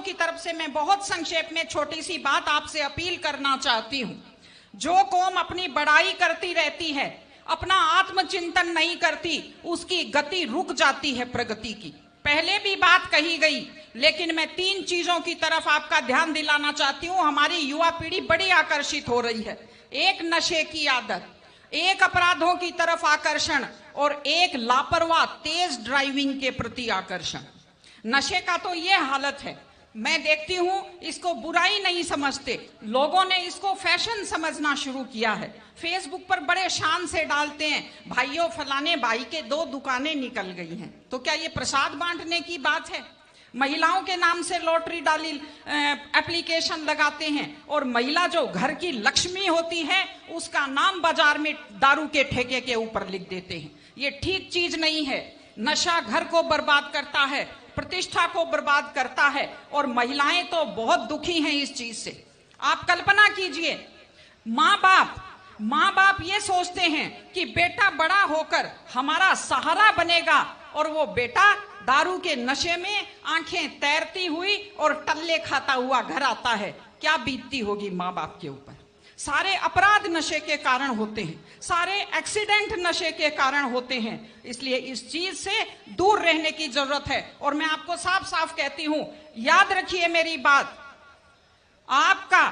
की तरफ से मैं बहुत संक्षेप में छोटी सी बात आपसे अपील करना चाहती हूं। जो कौम अपनी बड़ाई करती रहती है, अपना आत्मचिंतन नहीं करती, उसकी गति रुक जाती है प्रगति की। पहले भी बात कही गई, लेकिन मैं 3 चीजों की तरफ आपका ध्यान दिलाना चाहती हूं। हमारी युवा पीढ़ी बड़ी आकर्षित हो रही है। एक नशे की आदत, एक अपराधों की तरफ आकर्षण और एक लापरवाह तेज ड्राइविंग के प्रति आकर्षण। नशे का तो ये हालत है, मैं देखती हूं इसको बुराई नहीं समझते, लोगों ने इसको फैशन समझना शुरू किया है। फेसबुक पर बड़े शान से डालते हैं, भाइयों फलाने भाई के 2 दुकानें निकल गई हैं। तो क्या ये प्रसाद बांटने की बात है? महिलाओं के नाम से लॉटरी डाली एप्लीकेशन लगाते हैं और महिला जो घर की लक्ष्मी होती है उसका नाम बाजार में दारू के ठेके के ऊपर लिख देते हैं। ये ठीक चीज नहीं है। नशा घर को बर्बाद करता है, प्रतिष्ठा को बर्बाद करता है और महिलाएं तो बहुत दुखी हैं इस चीज से। आप कल्पना कीजिए, माँ बाप ये सोचते हैं कि बेटा बड़ा होकर हमारा सहारा बनेगा और वो बेटा दारू के नशे में आंखें तैरती हुई और टल्ले खाता हुआ घर आता है। क्या बीतती होगी माँ बाप के ऊपर। सारे अपराध नशे के कारण होते हैं, सारे एक्सीडेंट नशे के कारण होते हैं। इसलिए इस चीज से दूर रहने की जरूरत है। और मैं आपको साफ साफ कहती हूं, याद रखिए मेरी बात, आपका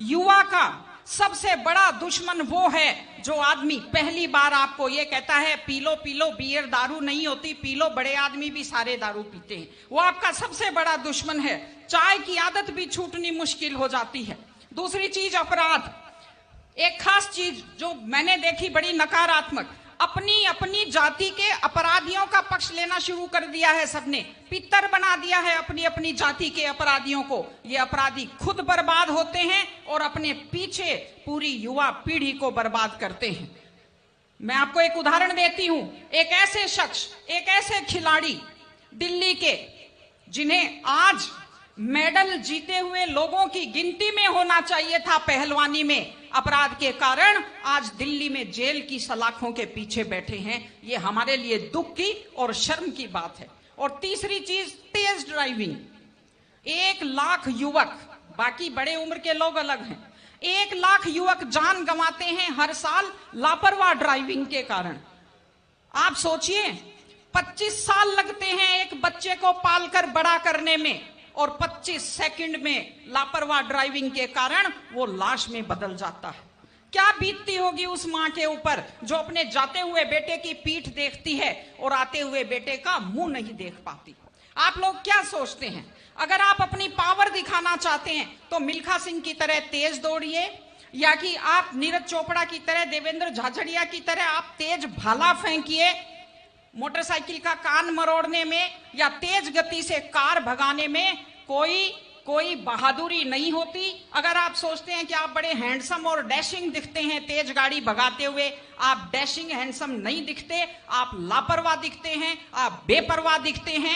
युवा का सबसे बड़ा दुश्मन वो है जो आदमी पहली बार आपको ये कहता है पी लो बियर दारू नहीं होती, पी लो, बड़े आदमी भी सारे दारू पीते हैं। वो आपका सबसे बड़ा दुश्मन है। चाय की आदत भी छूटनी मुश्किल हो जाती है। दूसरी चीज अपराध। एक खास चीज जो मैंने देखी बड़ी नकारात्मक, अपनी जाति के अपराधियों का पक्ष लेना शुरू कर दिया है सबने। पितर बना दिया है अपनी जाति के अपराधियों को। ये अपराधी खुद बर्बाद होते हैं और अपने पीछे पूरी युवा पीढ़ी को बर्बाद करते हैं। मैं आपको एक उदाहरण देती हूं। एक ऐसे शख्स, एक ऐसे खिलाड़ी दिल्ली के, जिन्हें आज मेडल जीते हुए लोगों की गिनती में होना चाहिए था पहलवानी में, अपराध के कारण आज दिल्ली में जेल की सलाखों के पीछे बैठे हैं। ये हमारे लिए दुख की और शर्म की बात है। और तीसरी चीज तेज ड्राइविंग। 1 लाख युवक, बाकी बड़े उम्र के लोग अलग हैं, 1 लाख युवक जान गंवाते हैं हर साल लापरवाह ड्राइविंग के कारण। आप सोचिए, 25 साल लगते हैं एक बच्चे को पालकर बड़ा करने में और 25 सेकंड में लापरवाह ड्राइविंग के कारण वो लाश में बदल जाता है। क्या बीतती होगी उस मां के ऊपर जो अपने जाते हुए बेटे की पीठ देखती है और आते हुए बेटे का मुंह नहीं देख पाती। आप लोग क्या सोचते हैं? अगर आप अपनी पावर दिखाना चाहते हैं तो मिल्खा सिंह की तरह तेज दौड़िए, या कि आप नीरज चोपड़ा की तरह, देवेंद्र झाझड़िया की तरह आप तेज भाला फेंकिए मोटरसाइकिल का कान मरोड़ने में, या तेज गति से कार भगाने में कोई बहादुरी नहीं होती। अगर आप सोचते हैं कि आप बड़े हैंडसम और डैशिंग दिखते हैं तेज गाड़ी भगाते हुए, आप डैशिंग हैंडसम नहीं दिखते, आप लापरवाह दिखते हैं, आप बेपरवाह दिखते हैं।